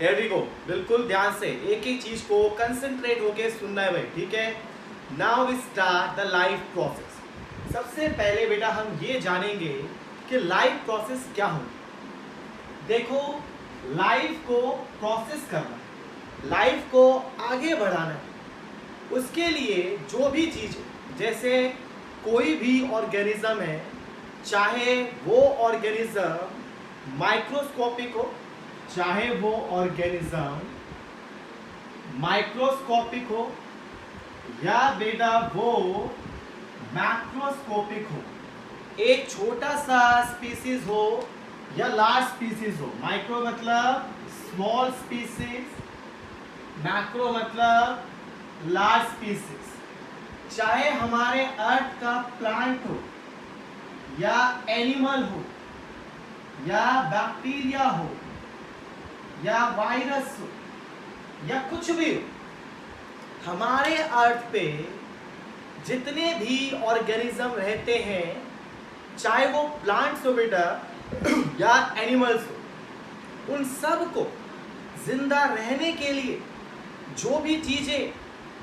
Here we go, बिल्कुल ध्यान से एक एक चीज को कंसंट्रेट होके सुनना है भाई, ठीक है। Now we start the life process. सबसे पहले बेटा हम ये जानेंगे कि लाइफ प्रोसेस क्या हो। देखो, लाइफ को प्रोसेस करना है, लाइफ को आगे बढ़ाना है, उसके लिए जो भी चीज, जैसे कोई भी ऑर्गेनिज्म है, चाहे वो ऑर्गेनिज्म माइक्रोस्कोपिक हो, चाहे वो ऑर्गेनिज्म माइक्रोस्कोपिक हो, या बेटा वो मैक्रोस्कोपिक हो, एक छोटा सा स्पीसीज हो या लार्ज स्पीसीज हो। माइक्रो मतलब स्मॉल स्पीसीज, मैक्रो मतलब लार्ज स्पीसीज, चाहे हमारे अर्थ का प्लांट हो या एनिमल हो या बैक्टीरिया हो या वायरस हो या कुछ भी हो, हमारे अर्थ पे जितने भी ऑर्गेनिज्म रहते हैं, चाहे वो प्लांट्स हो बेटा या एनिमल्स हो, उन सब को जिंदा रहने के लिए जो भी चीजें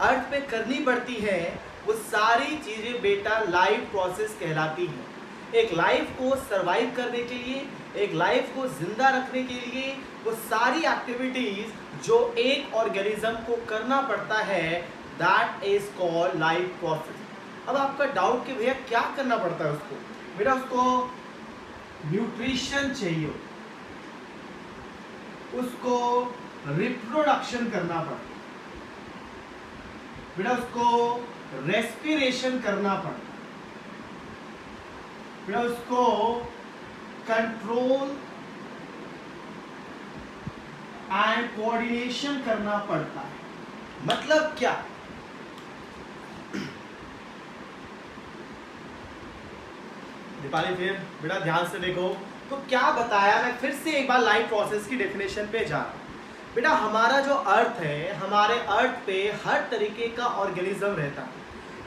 अर्थ पे करनी पड़ती है, वो सारी चीजें बेटा लाइफ प्रोसेस कहलाती हैं। एक लाइफ को सरवाइव करने के लिए, एक लाइफ को जिंदा रखने के लिए, वो सारी एक्टिविटीज जो एक ऑर्गेनिज्म को करना पड़ता है, that is called life process. अब आपका डाउट कि भैया क्या करना पड़ता है उसको, बेटा उसको न्यूट्रिशन चाहिए, उसको रिप्रोडक्शन करना पड़ता है, बेटा उसको रेस्पिरेशन करना पड़ता है, बेटा उसको कंट्रोल एंड कोऑर्डिनेशन करना पड़ता है। मतलब क्या? दीपाली फिर बेटा ध्यान से देखो, तो क्या बताया, मैं फिर से एक बार लाइफ प्रोसेस की डेफिनेशन पे जा रहा हूं। बेटा हमारा जो अर्थ है, हमारे अर्थ पे हर तरीके का ऑर्गेनिज्म रहता है।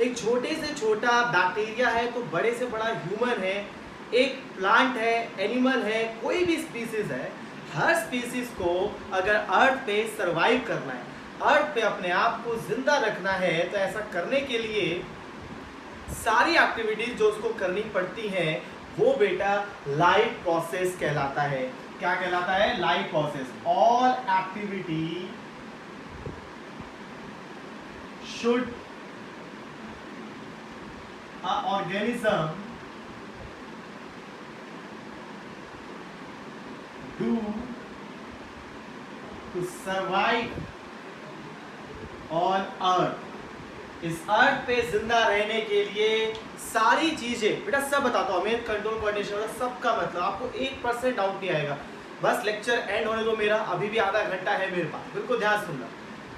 एक छोटे से छोटा बैक्टीरिया है तो बड़े से बड़ा ह्यूमन है, एक प्लांट है, एनिमल है, कोई भी स्पीसीज है। हर स्पीसीज को अगर अर्थ पे सरवाइव करना है, अर्थ पे अपने आप को जिंदा रखना है, तो ऐसा करने के लिए सारी एक्टिविटीज जो उसको करनी पड़ती हैं, वो बेटा लाइफ प्रोसेस कहलाता है। क्या कहलाता है? Life process. All activity should a organism do to survive on earth. इस अर्थ पे जिंदा रहने के लिए सारी चीजें, बेटा सब बताता हूँ, मैं कंट्रोल कोऑर्डिनेशन सबका मतलब आपको 1% डाउट नहीं आएगा। बस लेक्चर एंड होने दो मेरा, अभी भी आधा घंटा है मेरे पास, बिल्कुल ध्यान सुनना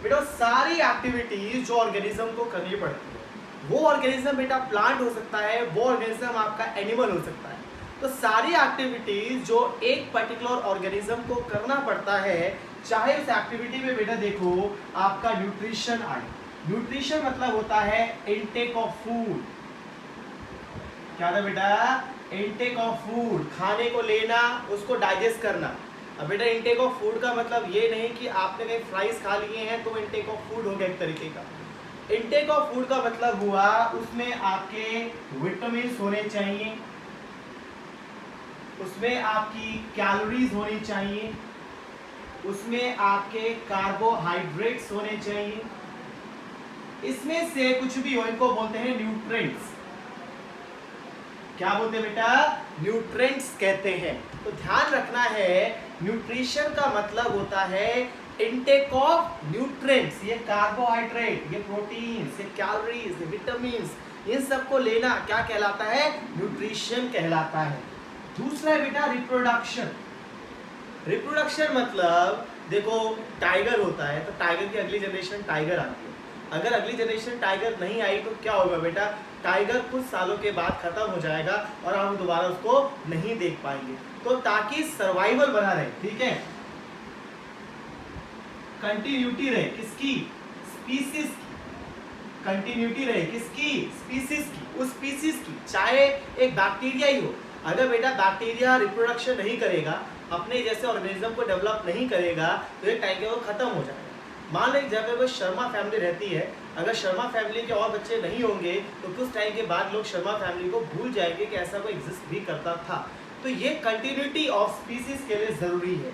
बेटा। सारी एक्टिविटीज जो ऑर्गेनिज्म को करनी पड़ती है, वो ऑर्गेनिज्म बेटा प्लांट हो सकता है, वो ऑर्गेनिज्म आपका एनिमल हो सकता है। तो सारी एक्टिविटीज जो एक पर्टिकुलर ऑर्गेनिज्म को करना पड़ता है, चाहे उस एक्टिविटी में बेटा देखो आपका न्यूट्रिशन आए। न्यूट्रिशन मतलब होता है इनटेक ऑफ फूड। क्या था बेटा? इनटेक ऑफ फूड, खाने को लेना, उसको डाइजेस्ट करना। अब बेटा इनटेक ऑफ फूड का मतलब ये नहीं कि आपने कहीं फ्राइज खा लिए हैं तो इनटेक ऑफ फूड हो गया एक तरीके का। इनटेक ऑफ फूड का मतलब हुआ उसमें आपके विटामिन होने चाहिए, उसमें आपकी कैलोरीज होनी चाहिए, उसमें आपके कार्बोहाइड्रेट्स होने चाहिए, इसमें से कुछ भी हो, इनको बोलते हैं न्यूट्रिएंट्स। क्या बोलते हैं बेटा? न्यूट्रिएंट्स कहते हैं। तो ध्यान रखना है, न्यूट्रिशन का मतलब होता है इनटेक ऑफ न्यूट्रिएंट्स। ये कार्बोहाइड्रेट, ये प्रोटीन्स, ये कैलोरीज, ये विटामिन्स, इन सबको लेना क्या कहलाता है? न्यूट्रिशन कहलाता है। दूसरा है बेटा रिप्रोडक्शन। रिप्रोडक्शन मतलब देखो टाइगर होता है तो टाइगर की अगली जनरेशन टाइगर आती है। अगर अगली जनरेशन टाइगर नहीं आई तो क्या होगा बेटा? टाइगर कुछ सालों के बाद खत्म हो जाएगा और हम दोबारा उसको नहीं देख पाएंगे। तो ताकि सर्वाइवल बना रहे, ठीक है, कंटिन्यूटी रहे, किसकी? स्पीसीज की। कंटिन्यूटी रहे किसकी? स्पीसीज की। उस स्पीसीज की, चाहे एक बैक्टीरिया ही हो। अगर बेटा बैक्टीरिया रिप्रोडक्शन नहीं करेगा अपने जैसे ऑर्गेनिज्म को डेवलप नहीं करेगा तो एक टाइम के वो खत्म हो जाएगा। मान लो एक जगह पर शर्मा फैमिली रहती है, अगर शर्मा फैमिली के और बच्चे नहीं होंगे तो कुछ टाइम के बाद लोग शर्मा फैमिली को भूल जाएंगे कि ऐसा कोई एग्जिस्ट भी करता था। तो ये कंटिन्यूटी ऑफ स्पीसीज के लिए जरूरी है।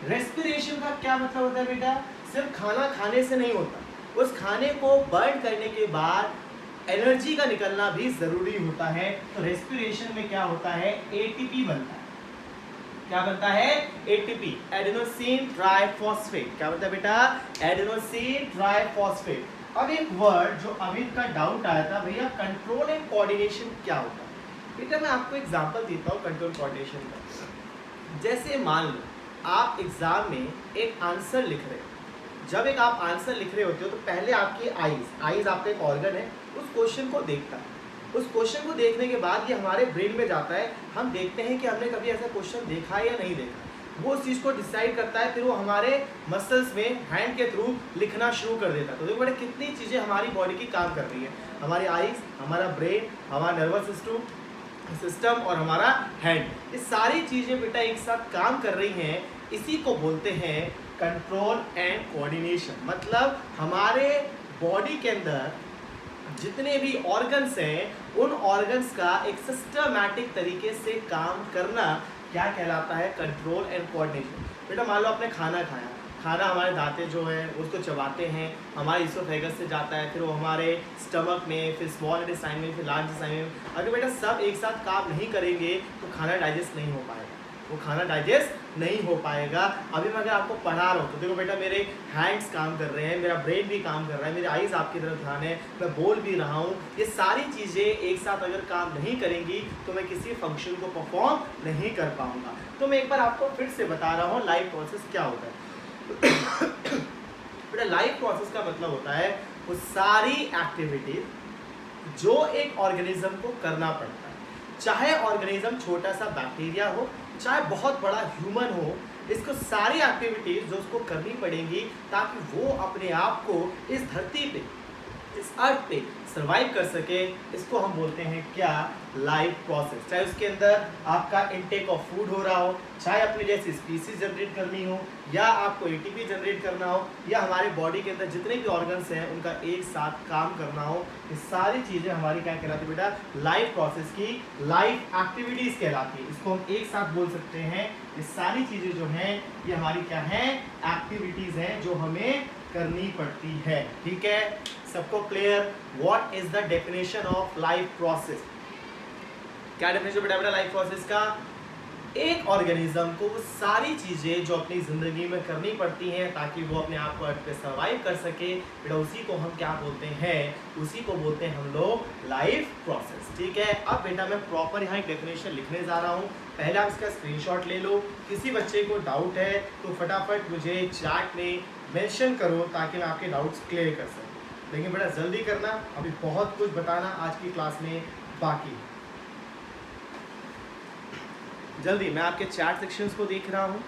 रेस्पिरेशन का क्या मतलब होता है बेटा? सिर्फ खाना खाने से नहीं होता, उस खाने को बर्न करने के बाद एनर्जी का निकलना भी जरूरी होता है। तो रेस्पिरेशन में क्या होता है? एटीपी बनता है। क्या बनता है? ATP, adenosine triphosphate. क्या बनता है बेटा? Adenosine triphosphate. अब एक वर्ड जो अमित का डाउट आया था, भैया कंट्रोल एंड कोऑर्डिनेशन क्या होता है? बेटा मैं आपको एग्जांपल देता हूँ कंट्रोल कोऑर्डिनेशन का। जैसे मान लो आप एग्जाम में एक आंसर लिख रहे हो। जब एक आप आंसर लिख रहे होते हो तो पहले आपकी आईज आपका एक ऑर्गन है, उस क्वेश्चन को देखता है। उस क्वेश्चन को देखने के बाद ये हमारे ब्रेन में जाता है, हम देखते हैं कि हमने कभी ऐसा क्वेश्चन देखा है या नहीं देखा। वो उस चीज़ को डिसाइड करता है, फिर वो हमारे मसल्स में हैंड के थ्रू लिखना शुरू कर देता है। तो देखो बड़े कितनी चीज़ें हमारी बॉडी की काम कर रही है, हमारी आईज, हमारा ब्रेन, हमारा नर्वस सिस्टम और हमारा हैंड, ये सारी चीज़ें बेटा एक साथ काम कर रही हैं। इसी को बोलते हैं कंट्रोल एंड कोऑर्डिनेशन। मतलब हमारे बॉडी के अंदर जितने भी ऑर्गन्स हैं उन ऑर्गन्स का एक सिस्टमैटिक तरीके से काम करना क्या कहलाता है? Control and coordination. बेटा मान लो आपने खाना खाया, खाना हमारे दांतें जो है उसको चबाते हैं, हमारे इसोफेगस से जाता है, फिर वो हमारे स्टमक में, फिर स्मॉल इंटेस्टाइन में, फिर लार्ज इंटेस्टाइन में। अगर बेटा सब एक साथ काम नहीं करेंगे तो खाना डाइजेस्ट नहीं हो पाएगा, वो खाना डाइजेस्ट नहीं हो पाएगा। अभी मैं अगर आपको पढ़ा रहा हूँ तो देखो बेटा मेरे हैंड्स काम कर रहे हैं, मेरा ब्रेन भी काम कर रहा है, मेरी आईज आपकी तरफ ध्यान है, मैं बोल भी रहा हूँ। ये सारी चीज़ें एक साथ अगर काम नहीं करेंगी तो मैं किसी फंक्शन को परफॉर्म नहीं कर पाऊँगा। तो मैं एक बार आपको फिर से बता रहा हूँ लाइफ प्रोसेस क्या होता है। बेटा लाइफ प्रोसेस का मतलब होता है वो सारी एक्टिविटीज जो एक ऑर्गेनिज्म को करना पड़ता है, चाहे ऑर्गेनिज्म छोटा सा बैक्टीरिया हो, चाहे बहुत बड़ा ह्यूमन हो, इसको सारी एक्टिविटीज जो उसको करनी पड़ेंगी ताकि वो अपने आप को इस धरती पे, इस अर्थ पे सर्वाइव कर सके। इसको हम बोलते हैं क्या? Life process. चाहे उसके अंदर आपका इनटेक ऑफ फूड हो रहा हो, चाहे अपने जैसी स्पीसीज जनरेट करनी हो, या आपको एटीपी जनरेट करना हो, या हमारे बॉडी के अंदर जितने भी ऑर्गन्स हैं उनका एक साथ काम करना हो, ये सारी चीज़ें हमारी क्या कहलाती है बेटा? लाइफ प्रोसेस की लाइफ एक्टिविटीज़ कहलाती है। इसको हम एक साथ बोल सकते हैं, ये सारी चीज़ें जो हैं ये हमारी क्या हैं? एक्टिविटीज़ हैं जो हमें करनी पड़ती है। ठीक है, सबको clear? What is the definition of life process? क्या डेफिनेशन बेटा लाइफ प्रोसेस का? एक ऑर्गेनिज्म को वो सारी चीजें जो अपनी जिंदगी में करनी पड़ती हैं ताकि वो अपने आप को अर्थ पे सर्वाइव कर सके, बेटा उसी को हम क्या बोलते हैं? उसी को बोलते हैं हम लोग लाइफ प्रोसेस। ठीक है, अब बेटा मैं प्रॉपर यहाँ एक डेफिनेशन लिखने जा रहा हूँ, पहले आप इसका स्क्रीनशॉट ले लो। किसी बच्चे को डाउट है तो फटाफट मुझे चैट में मेंशन करो ताकि मैं आपके डाउट्स क्लियर कर सकूँ। लेकिन बेटा जल्दी करना, अभी बहुत कुछ बताना आज की क्लास में बाकी है। जल्दी, मैं आपके चैट सेक्शंस को देख रहा हूँ।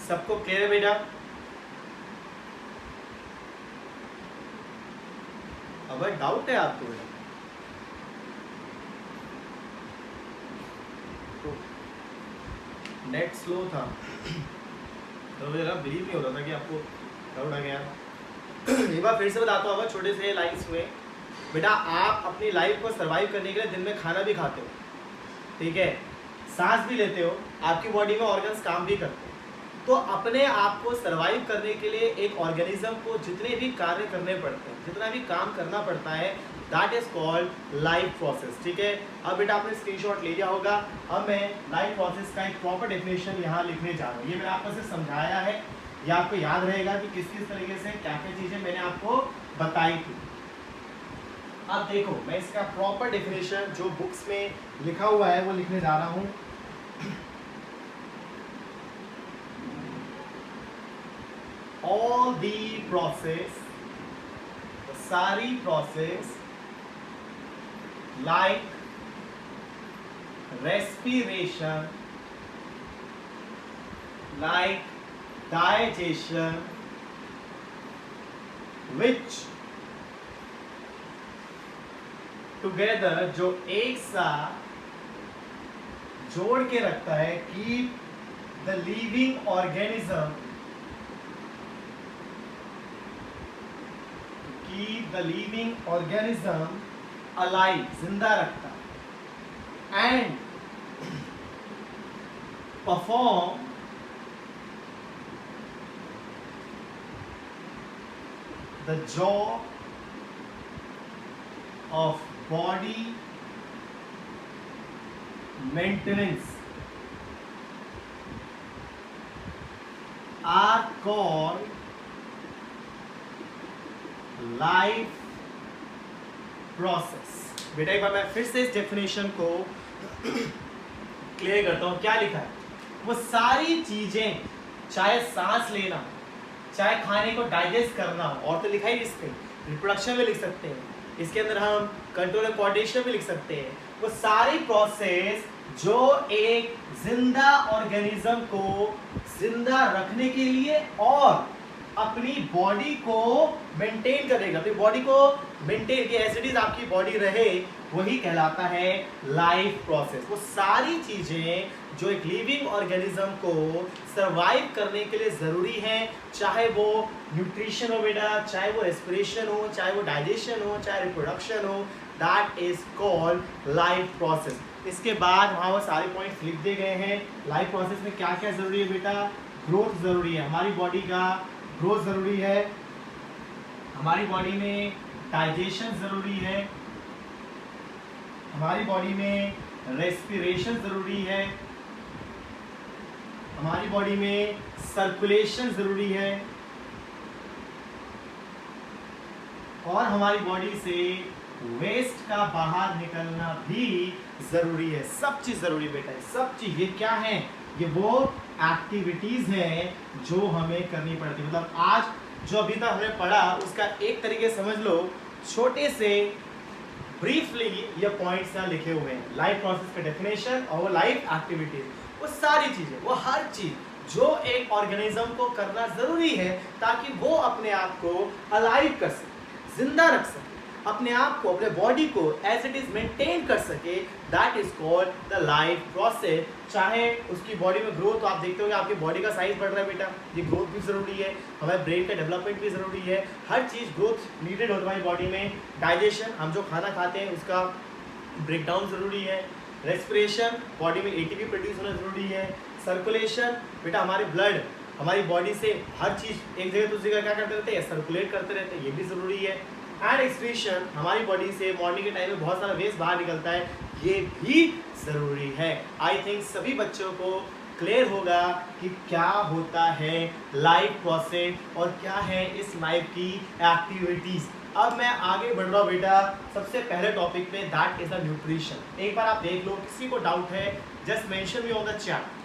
सबको क्लियर है बेटा? अगर डाउट है आपको तो नेट स्लो था तो मेरा बिलीव नहीं हो रहा था कि आपको डाउट आ गया। एक बार फिर से बताता हूँ, अगर छोटे से लाइन्स हुए बेटा, आप अपनी लाइफ को सर्वाइव करने के लिए दिन में खाना भी खाते हो, ठीक है, सांस भी लेते हो, आपकी बॉडी में ऑर्गन्स काम भी करते हो। तो अपने आप को सर्वाइव करने के लिए एक ऑर्गेनिज्म को जितने भी कार्य करने पड़ते हैं, जितना भी काम करना पड़ता है, that is called life process. ठीक है, अब बेटा आपने स्क्रीनशॉट ले लिया होगा। अब मैं लाइफ प्रोसेस का एक प्रॉपर डेफिनेशन यहाँ लिखने जा रहा हूँ। ये मैंने आपको से समझाया है, ये आपको याद रहेगा कि किस किस तरीके से क्या क्या चीज़ें मैंने आपको बताई थी। अब देखो मैं इसका प्रॉपर डेफिनेशन जो बुक्स में लिखा हुआ है वो लिखने जा रहा हूँ। All the process, the सारी process like respiration, like digestion, which together, जो एक साथ जोड़ के रखता है, keep the living organism, keep the living organism alive, जिंदा रखता है, and perform the job of body maintenance are called life process. बेटा एक बार मैं फिर से इस डेफिनेशन को क्लियर करता हूँ। क्या लिखा है? वो सारी चीजें, चाहे सांस लेना, चाहे खाने को डाइजेस्ट करना हो, और तो लिखा ही इस पे, रिप्रोडक्शन में लिख सकते हैं, इसके अंदर हम कंट्रोल एंड कोऑर्डिनेशन में लिख सकते हैं, वो सारी प्रोसेस जो एक जिंदा ऑर्गेनिज्म को जिंदा रखने के लिए और अपनी बॉडी को मेंटेन करेगा, अपनी बॉडी को मेंटेन की एसिडीज आपकी बॉडी रहे, वही कहलाता है लाइफ प्रोसेस। वो सारी चीजें जो एक लिविंग ऑर्गेनिज्म को सरवाइव करने के लिए जरूरी हैं, चाहे वो न्यूट्रिशन हो बेटा, चाहे वो रेस्पिरेशन हो, चाहे वो डाइजेशन हो, चाहे रिप्रोडक्शन हो, that is called life process. इसके बाद वहाँ वो सारे पॉइंट्स लिख दिए गए हैं। लाइफ प्रोसेस में क्या क्या जरूरी है बेटा? ग्रोथ जरूरी है, हमारी बॉडी का ग्रोथ जरूरी है, हमारी बॉडी में डाइजेशन जरूरी है, हमारी बॉडी में रेस्पिरेशन जरूरी है, हमारी बॉडी में सर्कुलेशन जरूरी है, और हमारी बॉडी से वेस्ट का बाहर निकलना भी जरूरी है। सब चीज जरूरी बेटा है, सब चीज। ये क्या है? ये वो एक्टिविटीज हैं जो हमें करनी पड़ती है। मतलब आज जो अभी तक हमने पढ़ा उसका एक तरीके समझ लो, छोटे से ब्रीफली ये पॉइंट्स यहाँ लिखे हुए हैं। लाइफ प्रोसेस का डेफिनेशन और वो लाइफ एक्टिविटीज, वो सारी चीजें, वो हर चीज जो एक ऑर्गेनिज्म को करना जरूरी है ताकि वो अपने आप को अलाइव कर सके, जिंदा रख सके, अपने आप को, अपने बॉडी को एज इट इज मेंटेन कर सके, that is called the life process. चाहे उसकी बॉडी में ग्रोथ, आप देखते हो कि आपकी बॉडी का साइज बढ़ रहा है बेटा, ये ग्रोथ भी जरूरी है, हमारे ब्रेन का डेवलपमेंट भी जरूरी है, हर चीज ग्रोथ नीडेड होता है हमारी बॉडी में। डाइजेशन, हम जो खाना खाते हैं उसका ब्रेकडाउन जरूरी है। रेस्पिरेशन, बॉडी में एटीपी प्रोड्यूस होना जरूरी है। सर्कुलेशन, बेटा हमारे ब्लड हमारी बॉडी से हर चीज एक जगह दूसरी जगह क्या करते रहते हैं? सर्कुलेट करते रहते हैं, ये भी जरूरी है। एंड एक्सक्रीशन, हमारी बॉडी से मॉर्निंग के टाइम में बहुत सारा वेस्ट बाहर निकलता है, ये भी जरूरी है। आई थिंक सभी बच्चों को क्लियर होगा कि क्या होता है लाइफ प्रोसेस और क्या है इस लाइफ की एक्टिविटीज। अब मैं आगे बढ़ रहा हूँ बेटा सबसे पहले टॉपिक पे, दैट इज द न्यूट्रिशन। एक बार आप देख लो, किसी को डाउट है just mention me on the chat.